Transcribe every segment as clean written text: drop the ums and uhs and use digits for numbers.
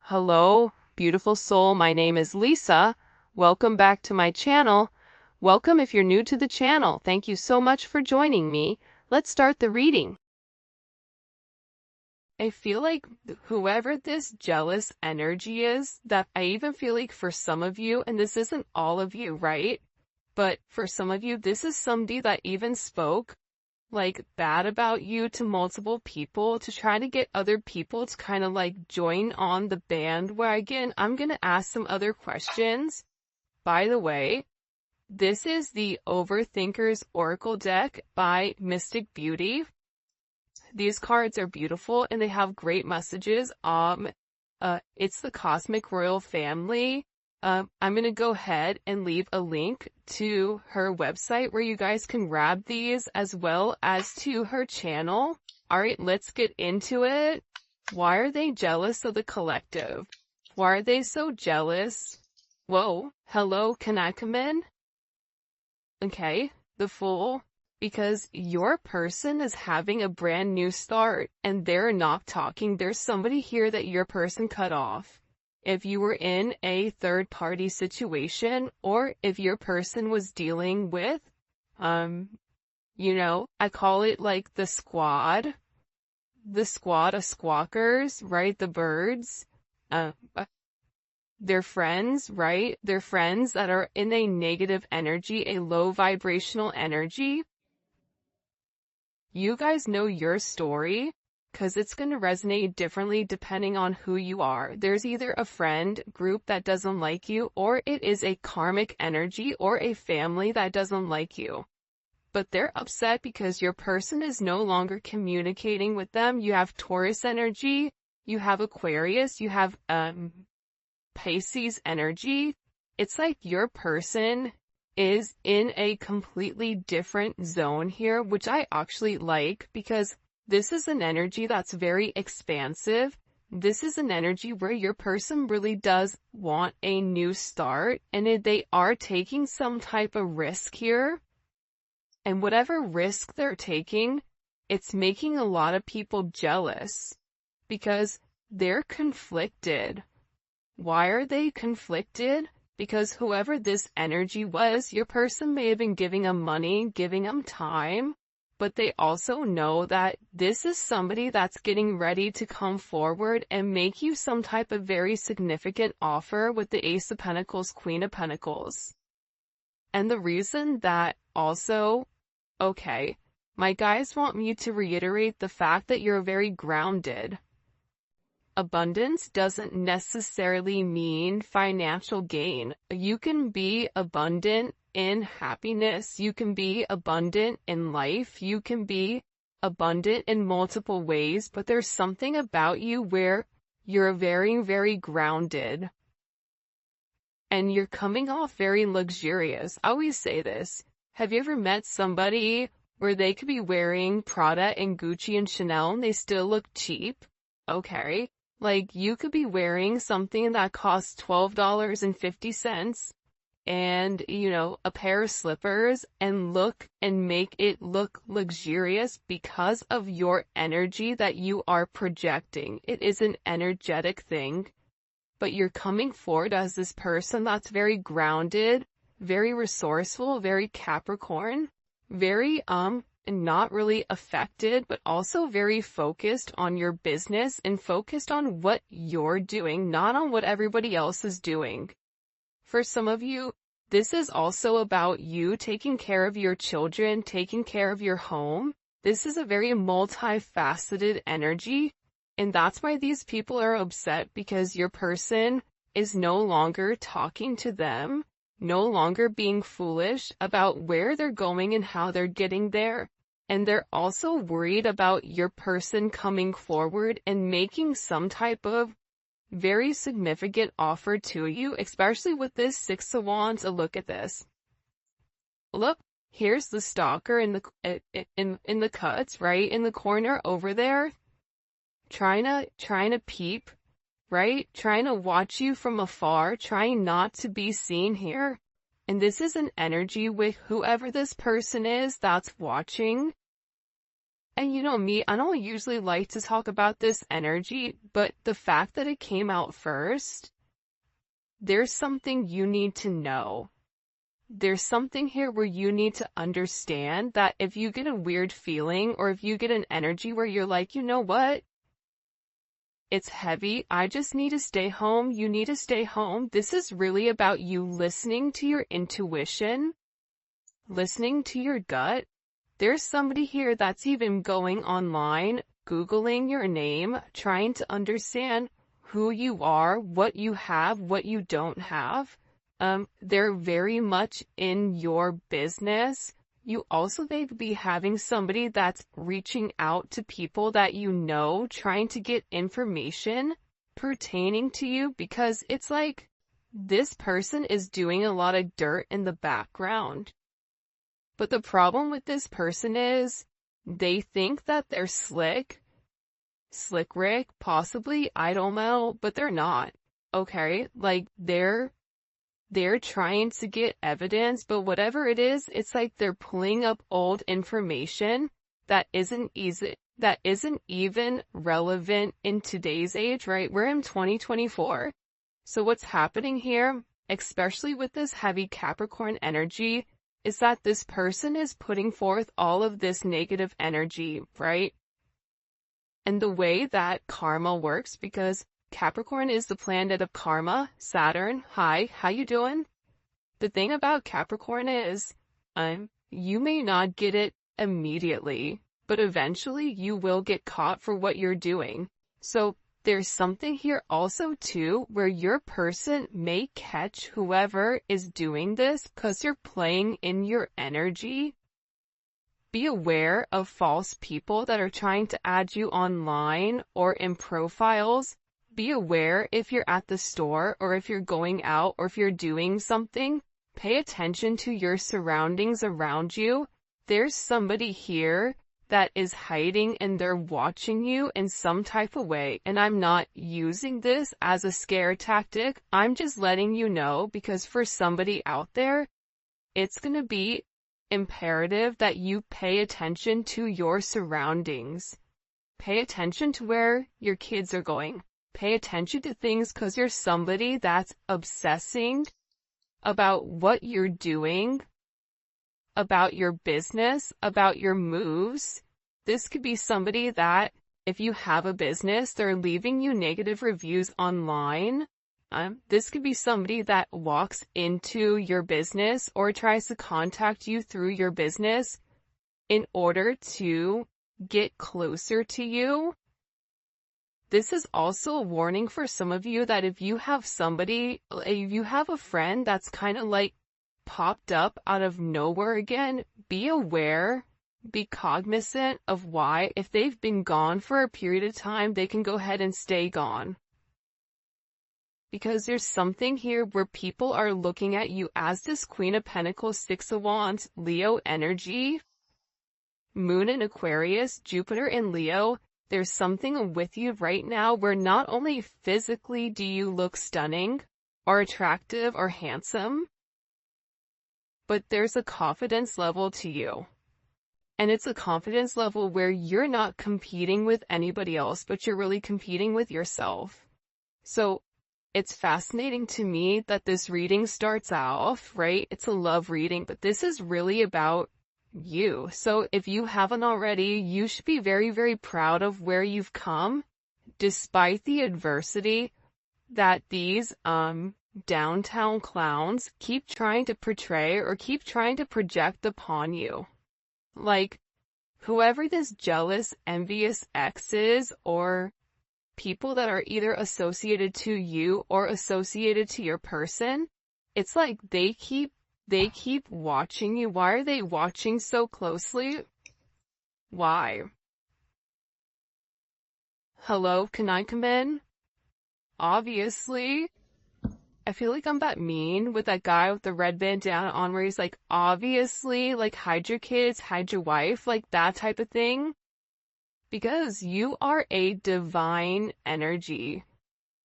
Hello, beautiful soul. My name is Lisa. Welcome back to my channel. Welcome if you're new to the channel. Thank you so much for joining me. Let's start the reading. I feel like whoever this jealous energy is, that I even feel like for some of you, and this isn't all of you, right? But for some of you, this is somebody that even spoke like bad about you to multiple people to try to get other people to kind of like join on the bandwagon. I'm going to ask some other questions. By the way, this is the Overthinker's Oracle deck by Mystic Beauty. These cards are beautiful and they have great messages. It's the Cosmic Royal Family. I'm going to go ahead and leave a link to her website where you guys can grab these as well as to her channel. All right, let's get into it. Why are they jealous of the collective? Why are they so jealous? Whoa, hello, can I come in? Okay, the Fool. Because your person is having a brand new start and they're not talking. There's somebody here that your person cut off. If you were in a third-party situation, or if your person was dealing with, I call it like the squad of squawkers, right? The birds, they're friends, right? They're friends that are in a negative energy, a low vibrational energy. You guys know your story, because it's going to resonate differently depending on who you are. There's either a friend group that doesn't like you, or it is a karmic energy or a family that doesn't like you. But they're upset because your person is no longer communicating with them. You have Taurus energy, you have Aquarius, you have Pisces energy. It's like your person is in a completely different zone here, which I actually like because this is an energy that's very expansive. This is an energy where your person really does want a new start, and they are taking some type of risk here. And whatever risk they're taking, it's making a lot of people jealous because they're conflicted. Why are they conflicted? Because whoever this energy was, your person may have been giving them money, giving them time, but they also know that this is somebody that's getting ready to come forward and make you some type of very significant offer with the Ace of Pentacles, Queen of Pentacles. And the reason that also, okay, my guys want me to reiterate the fact that you're very grounded. Abundance doesn't necessarily mean financial gain. You can be abundant in happiness. You can be abundant in life. You can be abundant in multiple ways, but there's something about you where you're very, very grounded. And you're coming off very luxurious. I always say this. Have you ever met somebody where they could be wearing Prada and Gucci and Chanel and they still look cheap? Okay. Like, you could be wearing something that costs $12.50 and, a pair of slippers and make it look luxurious because of your energy that you are projecting. It is an energetic thing, but you're coming forward as this person that's very grounded, very resourceful, very Capricorn, very, not really affected, but also very focused on your business and focused on what you're doing, not on what everybody else is doing. For some of you, this is also about you taking care of your children, taking care of your home. This is a very multifaceted energy, and that's why these people are upset, because your person is no longer talking to them, no longer being foolish about where they're going and how they're getting there. And they're also worried about your person coming forward and making some type of very significant offer to you, especially with this Six of Wands. Look at this. Look, here's the stalker in the cuts, right? In the corner over there, trying to peep, right? Trying to watch you from afar, trying not to be seen here. And this is an energy with whoever this person is that's watching. And you know me, I don't usually like to talk about this energy, but the fact that it came out first, there's something you need to know. There's something here where you need to understand that if you get a weird feeling or if you get an energy where you're like, you know what? It's heavy. I just need to stay home. You need to stay home. This is really about you listening to your intuition, listening to your gut. There's somebody here that's even going online, Googling your name, trying to understand who you are, what you have, what you don't have. They're very much in your business. You also may be having somebody that's reaching out to people that you know, trying to get information pertaining to you, because it's like this person is doing a lot of dirt in the background. But the problem with this person is they think that they're slick Rick, possibly, I don't know, but they're not. Okay, like they're trying to get evidence, but whatever it is, it's like they're pulling up old information that isn't even relevant in today's age, right? We're in 2024. So what's happening here, especially with this heavy Capricorn energy, is that this person is putting forth all of this negative energy, right? And the way that karma works, because Capricorn is the planet of karma, Saturn. Hi, how you doing? The thing about Capricorn is, you may not get it immediately, but eventually you will get caught for what you're doing. So there's something here also too, where your person may catch whoever is doing this because you're playing in your energy. Be aware of false people that are trying to add you online or in profiles. Be aware if you're at the store or if you're going out or if you're doing something. Pay attention to your surroundings around you. There's somebody here that is hiding and they're watching you in some type of way. And I'm not using this as a scare tactic. I'm just letting you know, because for somebody out there, it's going to be imperative that you pay attention to your surroundings. Pay attention to where your kids are going. Pay attention to things, because you're somebody that's obsessing about what you're doing, about your business, about your moves. This could be somebody that, if you have a business, they're leaving you negative reviews online. This could be somebody that walks into your business or tries to contact you through your business in order to get closer to you. This is also a warning for some of you that if you have a friend that's kind of like popped up out of nowhere again, be aware, be cognizant of why. If they've been gone for a period of time, they can go ahead and stay gone. Because there's something here where people are looking at you as this Queen of Pentacles, Six of Wands, Leo energy, Moon in Aquarius, Jupiter in Leo. There's something with you right now where not only physically do you look stunning or attractive or handsome, but there's a confidence level to you. And it's a confidence level where you're not competing with anybody else, but you're really competing with yourself. So it's fascinating to me that this reading starts off, right? It's a love reading, but this is really about you. So if you haven't already, you should be very, very proud of where you've come, despite the adversity that these downtown clowns keep trying to portray or keep trying to project upon you. Like, whoever this jealous, envious ex is, or people that are either associated to you or associated to your person, it's like they keep watching you. Why are they watching so closely? Why? Hello, can I come in? Obviously. I feel like I'm that mean with that guy with the red bandana on where he's like, obviously, like, hide your kids, hide your wife, like that type of thing. Because you are a divine energy.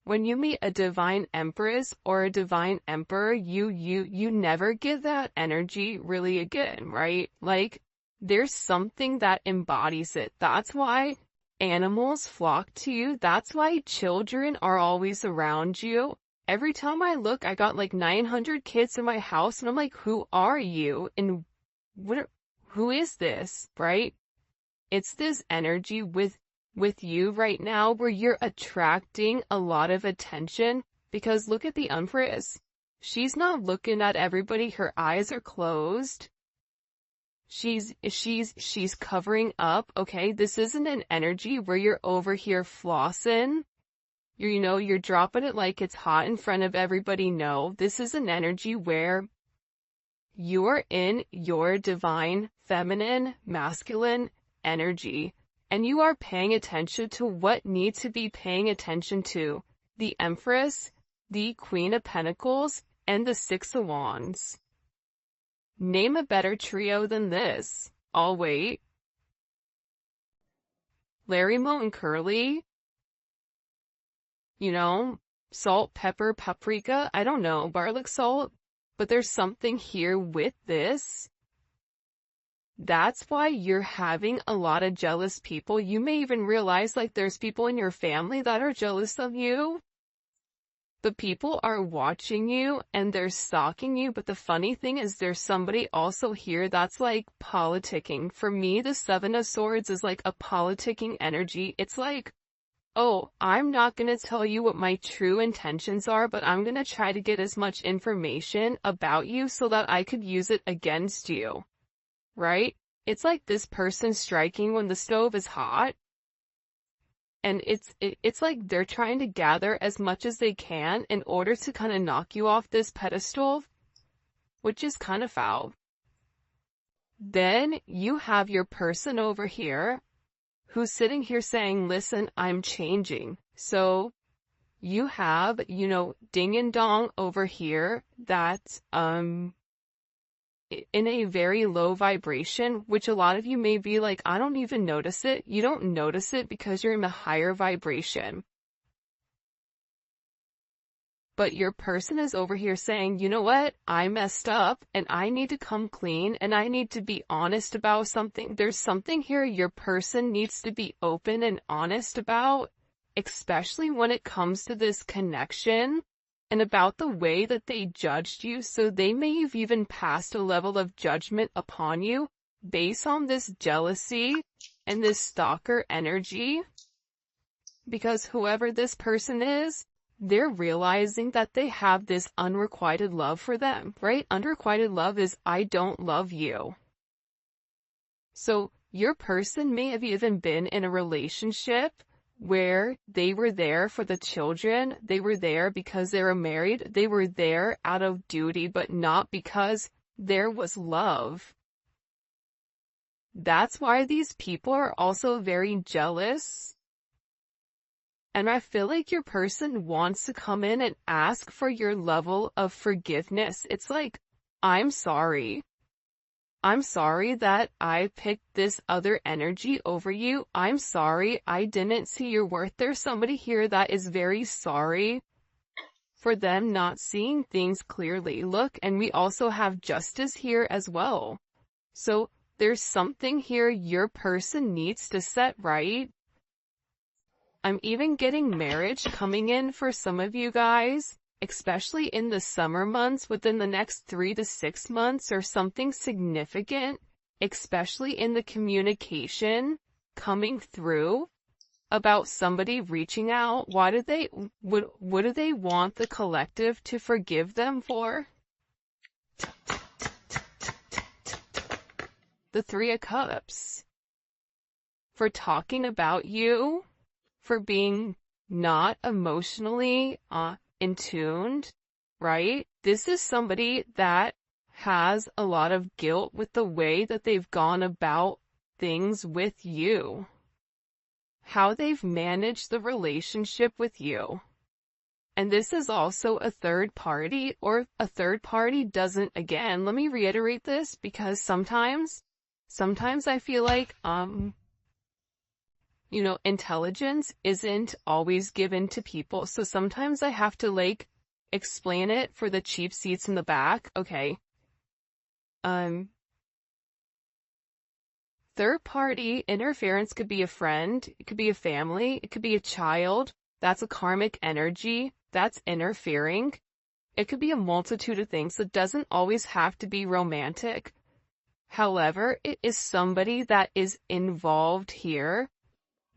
When you meet a divine empress or a divine emperor, you never get that energy really again, right? Like, There's something that embodies it. That's why animals flock to you. That's why children are always around you. Every time I look, I got like 900 kids in my house, and I'm like, who are you? And who is this, right? It's this energy with you right now where you're attracting a lot of attention, because look at the Empress. She's not looking at everybody. Her eyes are closed. She's covering up, okay? This isn't an energy where you're over here flossing. You're dropping it like it's hot in front of everybody. No, this is an energy where you're in your divine, feminine, masculine energy, and you are paying attention to what needs to be paying attention to. The Empress, the Queen of Pentacles, and the Six of Wands. Name a better trio than this. I'll wait. Larry, Moe, and Curly. Salt, pepper, paprika. I don't know, garlic salt. But there's something here with this. That's why you're having a lot of jealous people. You may even realize like there's people in your family that are jealous of you. The people are watching you and they're stalking you, but the funny thing is there's somebody also here that's like politicking. For me, the Seven of Swords is like a politicking energy. It's like, oh, I'm not going to tell you what my true intentions are, but I'm going to try to get as much information about you so that I could use it against you, right? It's like this person striking when the stove is hot. And it's like they're trying to gather as much as they can in order to kind of knock you off this pedestal, which is kind of foul. Then you have your person over here who's sitting here saying, listen, I'm changing. So you have, ding and dong over here that's, in a very low vibration, which a lot of you may be like, I don't even notice it. You don't notice it because you're in a higher vibration. But your person is over here saying, you know what? I messed up and I need to come clean and I need to be honest about something. There's something here your person needs to be open and honest about, especially when it comes to this connection. And about the way that they judged you, so they may have even passed a level of judgment upon you based on this jealousy and this stalker energy. Because whoever this person is, they're realizing that they have this unrequited love for them, right? Unrequited love is, I don't love you. So your person may have even been in a relationship where they were there for the children, they were there because they were married, they were there out of duty, but not because there was love. That's why these people are also very jealous. And I feel like your person wants to come in and ask for your level of forgiveness. It's like, I'm sorry. I'm sorry that I picked this other energy over you. I'm sorry I didn't see your worth. There's somebody here that is very sorry for them not seeing things clearly. Look, and we also have justice here as well. So there's something here your person needs to set right. I'm even getting marriage coming in for some of you guys. Especially in the summer months, within the next 3 to 6 months, or something significant, especially in the communication coming through about somebody reaching out. What do they want the collective to forgive them for? The Three of Cups. For talking about you, for being not emotionally, in tuned, right? This is somebody that has a lot of guilt with the way that they've gone about things with you. How they've managed the relationship with you. And this is also a third party, or a third party doesn't, again, let me reiterate this, because sometimes I feel like, intelligence isn't always given to people. So sometimes I have to like explain it for the cheap seats in the back. Okay. third party interference could be a friend, it could be a family, it could be a child. That's a karmic energy that's interfering. It could be a multitude of things. It doesn't always have to be romantic. However, it is somebody that is involved here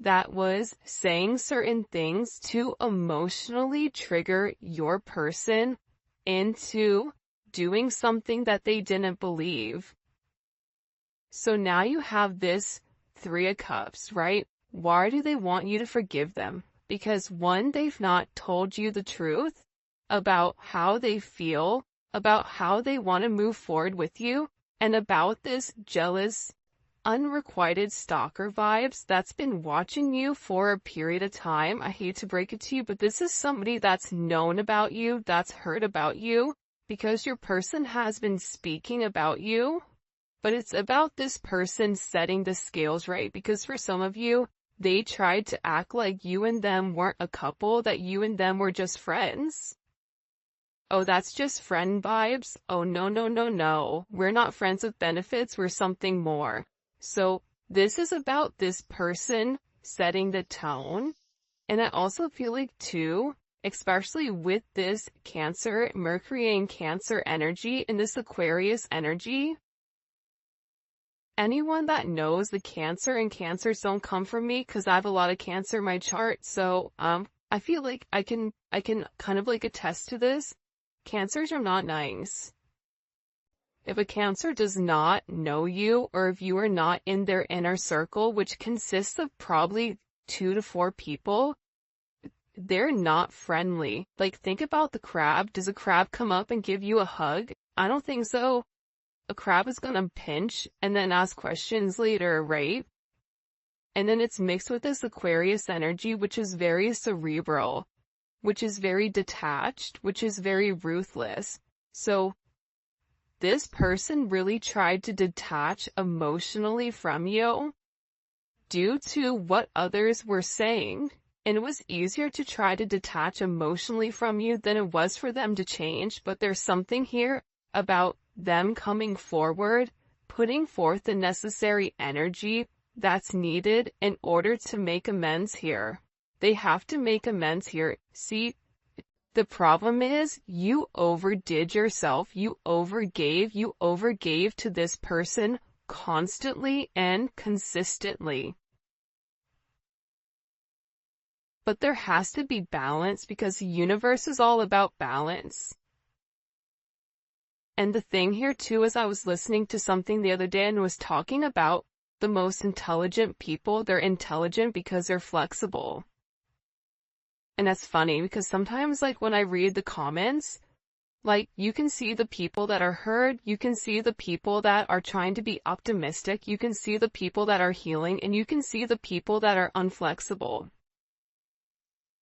that was saying certain things to emotionally trigger your person into doing something that they didn't believe. So now you have this Three of Cups, right? Why do they want you to forgive them? Because one, they've not told you the truth about how they feel, about how they want to move forward with you, and about this jealous, unrequited stalker vibes that's been watching you for a period of time. I hate to break it to you, but this is somebody that's known about you, that's heard about you, because your person has been speaking about you. But it's about this person setting the scales right, because for some of you, they tried to act like you and them weren't a couple, that you and them were just friends. Oh, that's just friend vibes? Oh, no, no, no, no. We're not friends with benefits, we're something more. So this is about this person setting the tone. And I also feel like too, especially with this Cancer, Mercury and Cancer energy and this Aquarius energy, anyone that knows the Cancer, and Cancers don't come from me because I have a lot of Cancer in my chart. So I feel like I can kind of like attest to this. Cancers are not nice. If a Cancer does not know you, or if you are not in their inner circle, which consists of probably 2 to 4 people, they're not friendly. Like, think about the crab. Does a crab come up and give you a hug? I don't think so. A crab is gonna pinch and then ask questions later, right? And then it's mixed with this Aquarius energy, which is very cerebral, which is very detached, which is very ruthless. So this person really tried to detach emotionally from you due to what others were saying. And it was easier to try to detach emotionally from you than it was for them to change. But there's something here about them coming forward, putting forth the necessary energy that's needed in order to make amends here. They have to make amends here. See, the problem is you overdid yourself. You overgave to this person constantly and consistently. But there has to be balance, because the universe is all about balance. And the thing here too is, I was listening to something the other day and was talking about the most intelligent people. They're intelligent because they're flexible. And that's funny because sometimes, like, when I read the comments, like, you can see the people that are hurt, you can see the people that are trying to be optimistic, you can see the people that are healing, and you can see the people that are unflexible.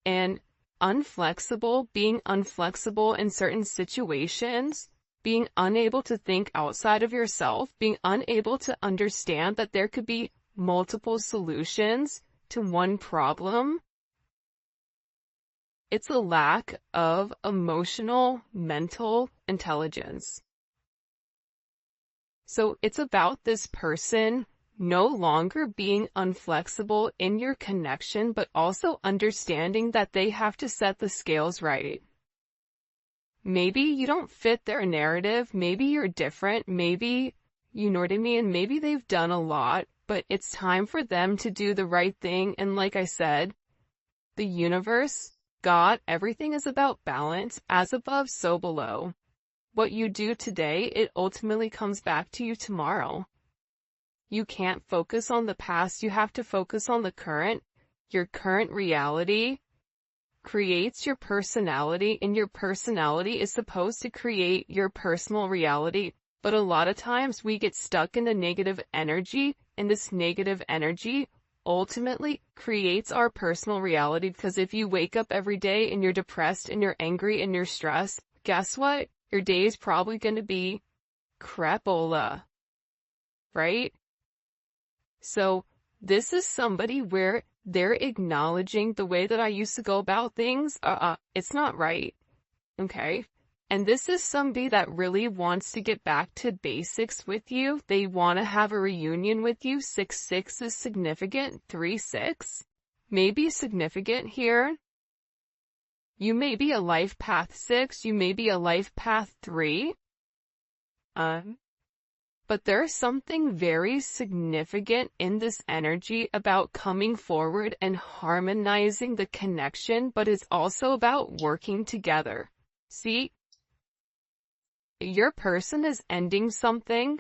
And being unflexible in certain situations, being unable to think outside of yourself, being unable to understand that there could be multiple solutions to one problem, it's a lack of emotional, mental intelligence. So it's about this person no longer being unflexible in your connection, but also understanding that they have to set the scales right. Maybe you don't fit their narrative, maybe you're different, maybe, you know what I mean, maybe they've done a lot, but it's time for them to do the right thing. And like I said, the universe, God, everything is about balance, as above, so below. What you do today, it ultimately comes back to you tomorrow. You can't focus on the past, you have to focus on the current. Your current reality creates your personality, and your personality is supposed to create your personal reality. But a lot of times we get stuck in the negative energy, and this negative energy ultimately creates our personal reality, because if you wake up every day and you're depressed and you're angry and you're stressed, guess what? Your day is probably going to be crapola, right? So this is somebody where they're acknowledging the way that I used to go about things. It's not right. Okay? And this is somebody that really wants to get back to basics with you. They want to have a reunion with you. 6-6 is significant. 3-6 may be significant here. You may be a life path 6. You may be a life path 3. But there's something very significant in this energy about coming forward and harmonizing the connection, but it's also about working together. See? Your person is ending something,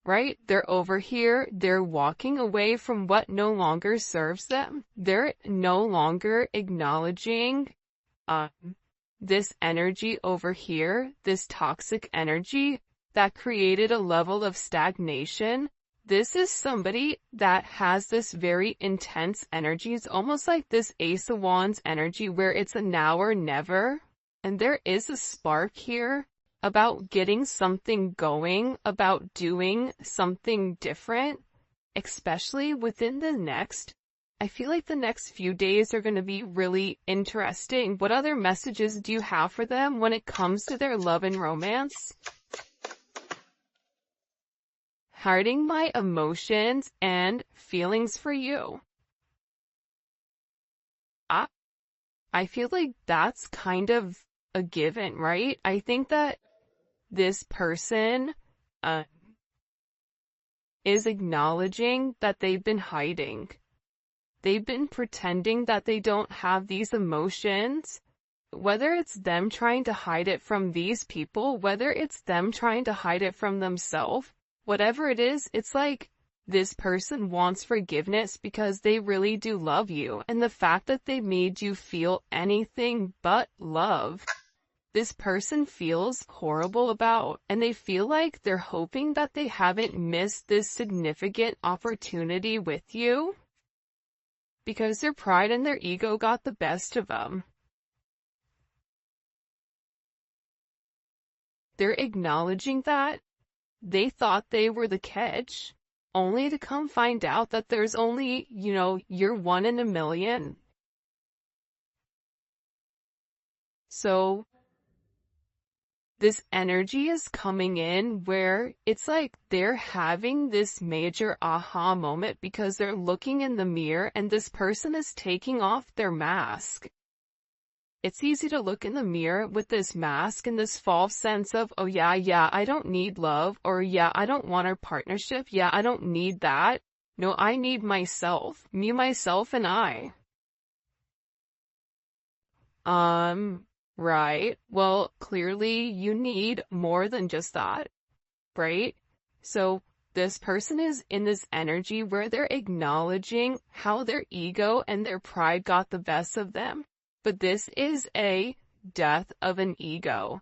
right? They're over here, they're walking away from what no longer serves them. They're no longer acknowledging this energy over here, this toxic energy that created a level of stagnation. This is somebody that has this very intense energy. It's almost like this Ace of Wands energy where it's a now or never. And there is a spark here about getting something going, about doing something different, especially within the next. I feel like the next few days are going to be really interesting. What other messages do you have for them when it comes to their love and romance? Hiding my emotions and feelings for you. I feel like that's kind of a given, right? I think that this person is acknowledging that they've been hiding. They've been pretending that they don't have these emotions, whether it's them trying to hide it from these people, whether it's them trying to hide it from themselves, whatever it is, it's like this person wants forgiveness because they really do love you. And the fact that they made you feel anything but love, this person feels horrible about, and they feel like they're hoping that they haven't missed this significant opportunity with you because their pride and their ego got the best of them. They're acknowledging that they thought they were the catch, only to come find out that there's only, you're 1 in a million. So this energy is coming in where it's like they're having this major aha moment because they're looking in the mirror and this person is taking off their mask. It's easy to look in the mirror with this mask and this false sense of, oh yeah, I don't need love, or yeah, I don't want a partnership, yeah, I don't need that. No, I need myself, me, myself, and I. Right. Well, clearly you need more than just that, right? So this person is in this energy where they're acknowledging how their ego and their pride got the best of them. But this is a death of an ego.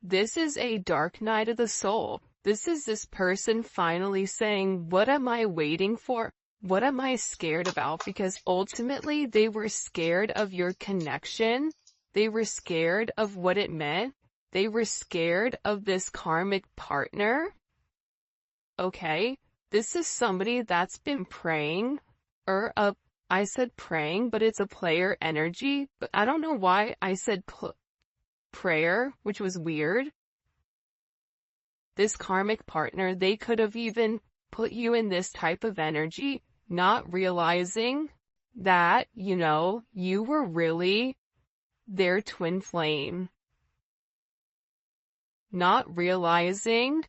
This is a dark night of the soul. This is this person finally saying, what am I waiting for? What am I scared about? Because ultimately they were scared of your connection. They were scared of what it meant. They were scared of this karmic partner. Okay, this is somebody that's been praying, I said praying, but it's a player energy, but I don't know why I said prayer, which was weird. This karmic partner, they could have even put you in this type of energy, not realizing that, you were really their twin flame. Not realizing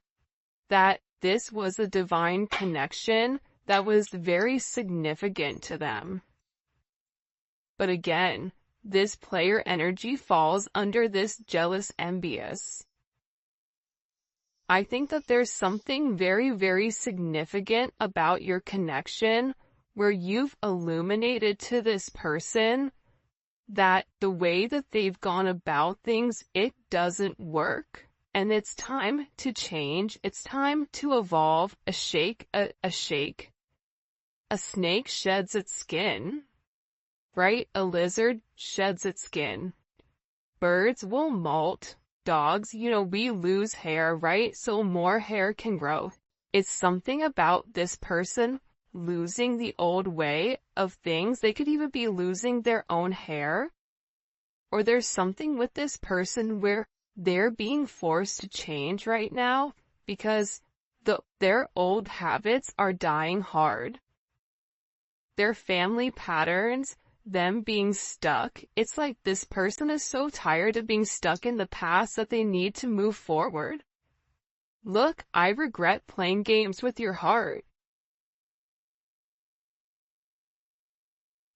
that this was a divine connection that was very significant to them. But again, this player energy falls under this jealous, envious. I think that there's something very, very significant about your connection where you've illuminated to this person that the way that they've gone about things, it doesn't work. And it's time to change. It's time to evolve. A shake. A snake sheds its skin, right? A lizard sheds its skin. Birds will molt. Dogs, we lose hair, right? So more hair can grow. It's something about this person losing the old way of things. They could even be losing their own hair. or there's something with this person where they're being forced to change right now because their old habits are dying hard. Their family patterns, them being stuck, it's like this person is so tired of being stuck in the past that they need to move forward. Look, I regret playing games with your heart.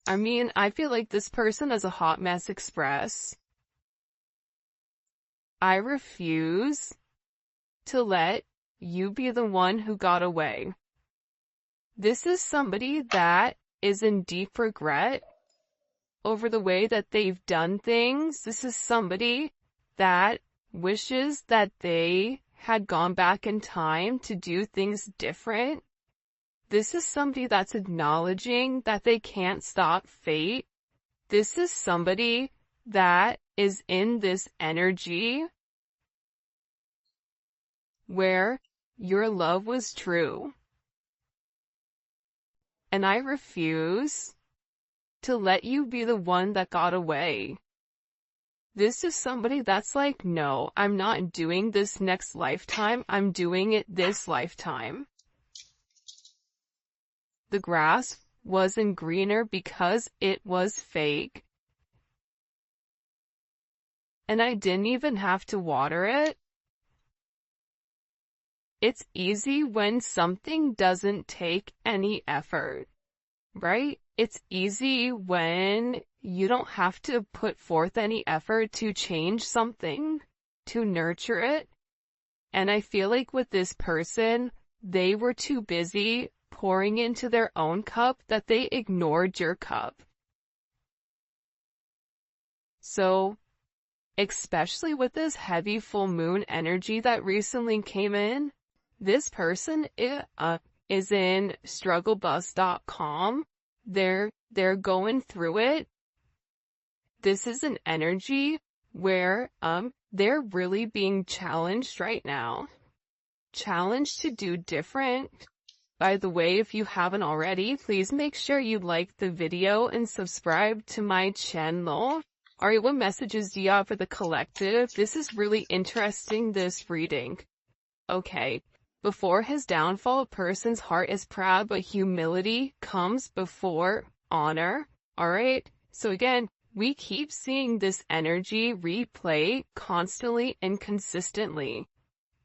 I mean, I feel like this person is a hot mess express. I refuse to let you be the one who got away. This is somebody that is in deep regret over the way that they've done things. This is somebody that wishes that they had gone back in time to do things different. This is somebody that's acknowledging that they can't stop fate. This is somebody that is in this energy where your love was true. And I refuse to let you be the one that got away. This is somebody that's like, no, I'm not doing this next lifetime. I'm doing it this lifetime. The grass wasn't greener because it was fake. And I didn't even have to water it. It's easy when something doesn't take any effort, right? It's easy when you don't have to put forth any effort to change something, to nurture it. And I feel like with this person, they were too busy pouring into their own cup that they ignored your cup. So, especially with this heavy full moon energy that recently came in, this person is in strugglebus.com. They're going through it. This is an energy where they're really being challenged right now. Challenged to do different. By the way, if you haven't already, please make sure you like the video and subscribe to my channel. Alright, what messages do you have for the collective? This is really interesting, this reading. Okay. Before his downfall, a person's heart is proud, but humility comes before honor. Alright? So again, we keep seeing this energy replay constantly and consistently.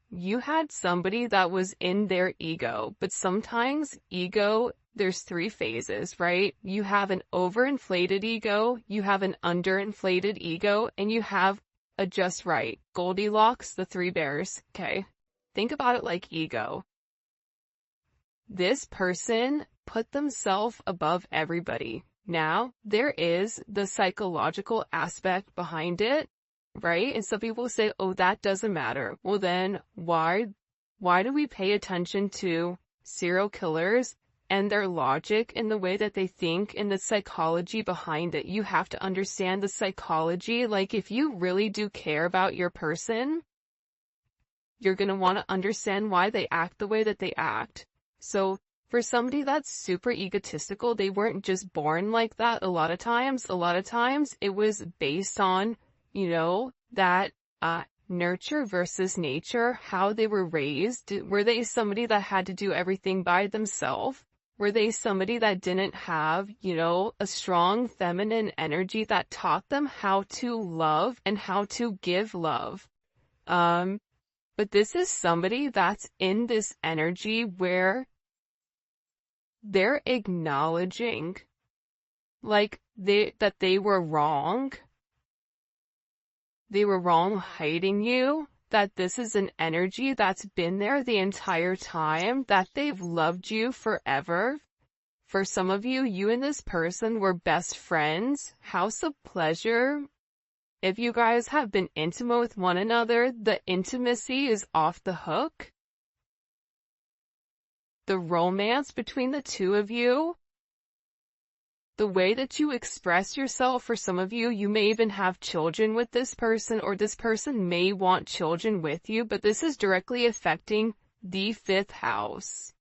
You had somebody that was in their ego, but sometimes ego, there's three phases, right? You have an overinflated ego, you have an underinflated ego, and you have a just right. Goldilocks, the three bears, okay? Think about it like ego. This person put themselves above everybody. Now, there is the psychological aspect behind it, right? And some people say, oh, that doesn't matter. Well, then why do we pay attention to serial killers and their logic and the way that they think and the psychology behind it? You have to understand the psychology. Like, if you really do care about your person, you're going to want to understand why they act the way that they act. So for somebody that's super egotistical, they weren't just born like that. A lot of times it was based on, that nurture versus nature, how they were raised. Were they somebody that had to do everything by themselves? Were they somebody that didn't have, a strong feminine energy that taught them how to love and how to give love? But this is somebody that's in this energy where they're acknowledging, like, that they were wrong. They were wrong hiding you, that this is an energy that's been there the entire time, that they've loved you forever. For some of you, you and this person were best friends. House of pleasure. If you guys have been intimate with one another, the intimacy is off the hook. The romance between the two of you, the way that you express yourself, for some of you, you may even have children with this person, or this person may want children with you, but this is directly affecting the 5th house.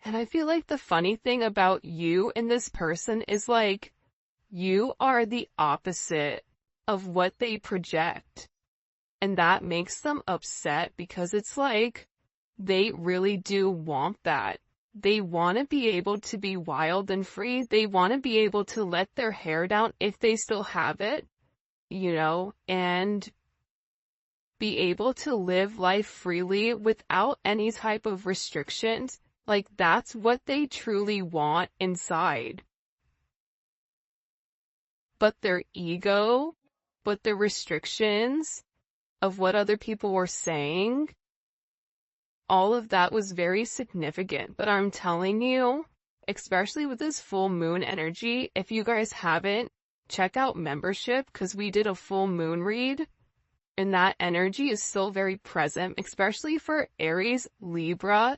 And I feel like the funny thing about you and this person is like, You are the opposite of what they project. And that makes them upset because it's like they really do want that. They want to be able to be wild and free. They want to be able to let their hair down if they still have it, and be able to live life freely without any type of restrictions. Like, that's what they truly want inside. But their ego, but the restrictions of what other people were saying, all of that was very significant. But I'm telling you, especially with this full moon energy, if you guys haven't, check out membership, because we did a full moon read, and that energy is still very present, especially for Aries, Libra,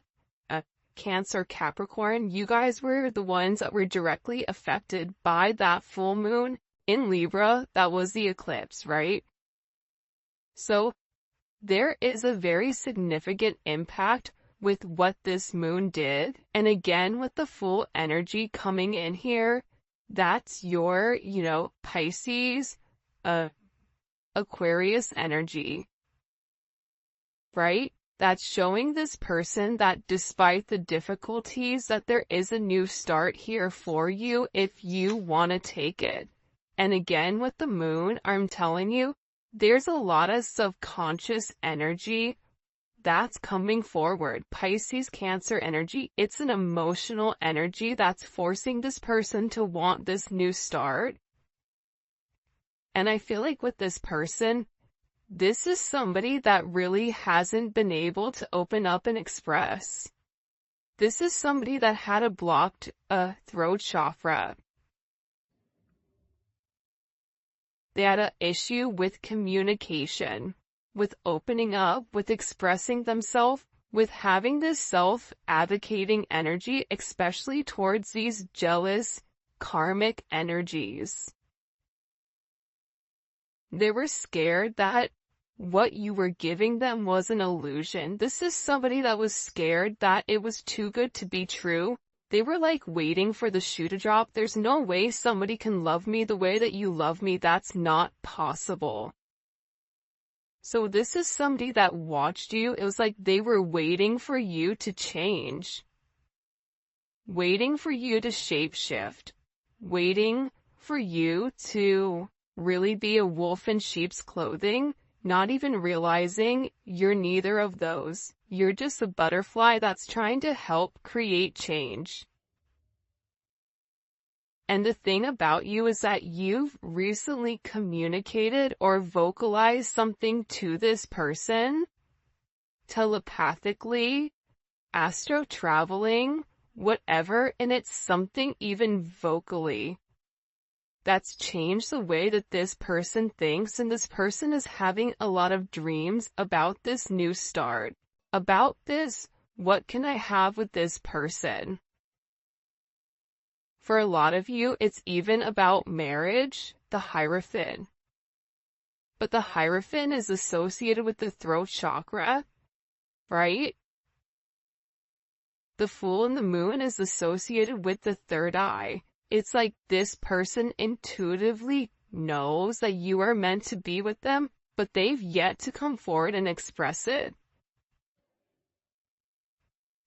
Cancer, Capricorn. You guys were the ones that were directly affected by that full moon in Libra. That was the eclipse, right? So there is a very significant impact with what this moon did. And again, with the full energy coming in here, that's your, Pisces, Aquarius energy, right? That's showing this person that despite the difficulties, that there is a new start here for you if you want to take it. And again, with the moon, I'm telling you, there's a lot of subconscious energy that's coming forward. Pisces, Cancer energy, it's an emotional energy that's forcing this person to want this new start. And I feel like with this person, this is somebody that really hasn't been able to open up and express. This is somebody that had a blocked throat chakra. They had an issue with communication, with opening up, with expressing themselves, with having this self-advocating energy, especially towards these jealous, karmic energies. They were scared that what you were giving them was an illusion. This is somebody that was scared that it was too good to be true. They were like waiting for the shoe to drop. There's no way somebody can love me the way that you love me. That's not possible. So this is somebody that watched you. It was like they were waiting for you to change. Waiting for you to shapeshift. Waiting for you to really be a wolf in sheep's clothing. Not even realizing you're neither of those. You're just a butterfly that's trying to help create change. And the thing about you is that you've recently communicated or vocalized something to this person, telepathically, astro traveling, whatever, and it's something even vocally that's changed the way that this person thinks, and this person is having a lot of dreams about this new start, about this, what can I have with this person? For a lot of you, it's even about marriage, the Hierophant. But the Hierophant is associated with the throat chakra, right? The Fool and the Moon is associated with the third eye. It's like this person intuitively knows that you are meant to be with them, but they've yet to come forward and express it.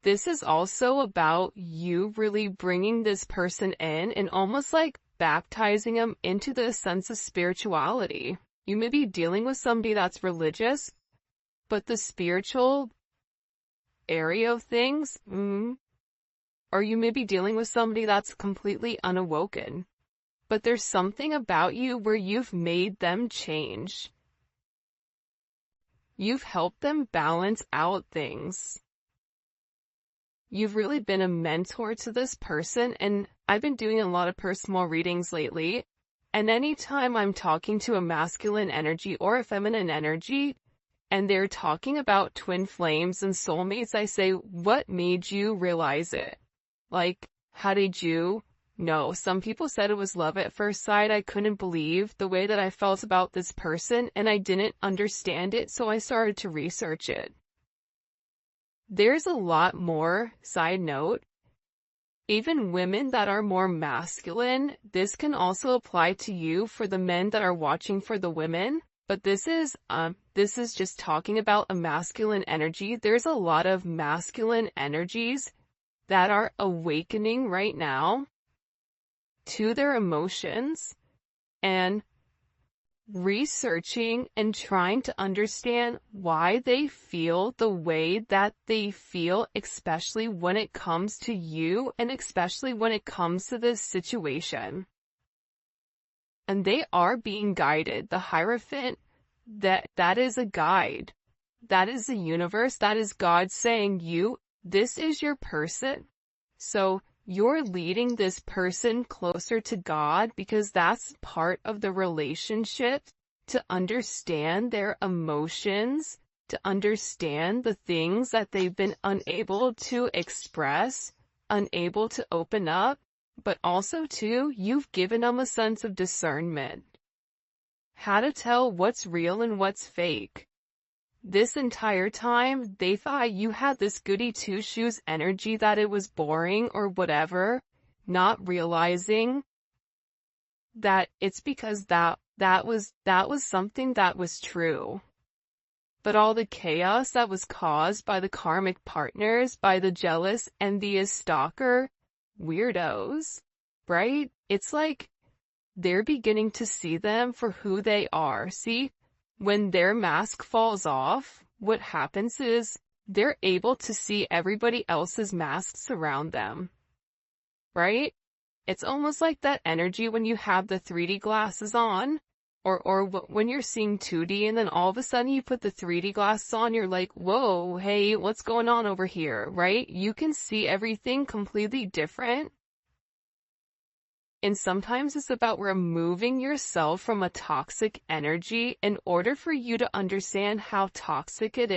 This is also about you really bringing this person in and almost like baptizing them into the sense of spirituality. You may be dealing with somebody that's religious, but the spiritual area of things, or you may be dealing with somebody that's completely unawoken. But there's something about you where you've made them change. You've helped them balance out things. You've really been a mentor to this person, and I've been doing a lot of personal readings lately, and anytime I'm talking to a masculine energy or a feminine energy, and they're talking about twin flames and soulmates, I say, what made you realize it? Like, how did you know? Some people said it was love at first sight. I couldn't believe the way that I felt about this person, and I didn't understand it, so I started to research it. There's a lot more, side note, Even women that are more masculine, this can also apply to you for the men that are watching for the women. But this is just talking about a masculine energy. There's a lot of masculine energies that are awakening right now to their emotions and researching and trying to understand why they feel the way that they feel, especially when it comes to you and especially when it comes to this situation. And they are being guided. The Hierophant, that is a guide. That is the universe. That is God saying, this is your person. So you're leading this person closer to God because that's part of the relationship, to understand their emotions, to understand the things that they've been unable to express, unable to open up, but also too, you've given them a sense of discernment. How to tell what's real and what's fake. This entire time, they thought you had this goody two-shoes energy, that it was boring or whatever, not realizing that it's because that was something that was true. But all the chaos that was caused by the karmic partners, by the jealous, envious, stalker, weirdos, right? It's like they're beginning to see them for who they are. See? When their mask falls off, what happens is they're able to see everybody else's masks around them, right? It's almost like that energy when you have the 3D glasses on, or when you're seeing 2D and then all of a sudden you put the 3D glasses on, you're like, whoa, hey, what's going on over here, right? You can see everything completely different. And sometimes it's about removing yourself from a toxic energy in order for you to understand how toxic it is.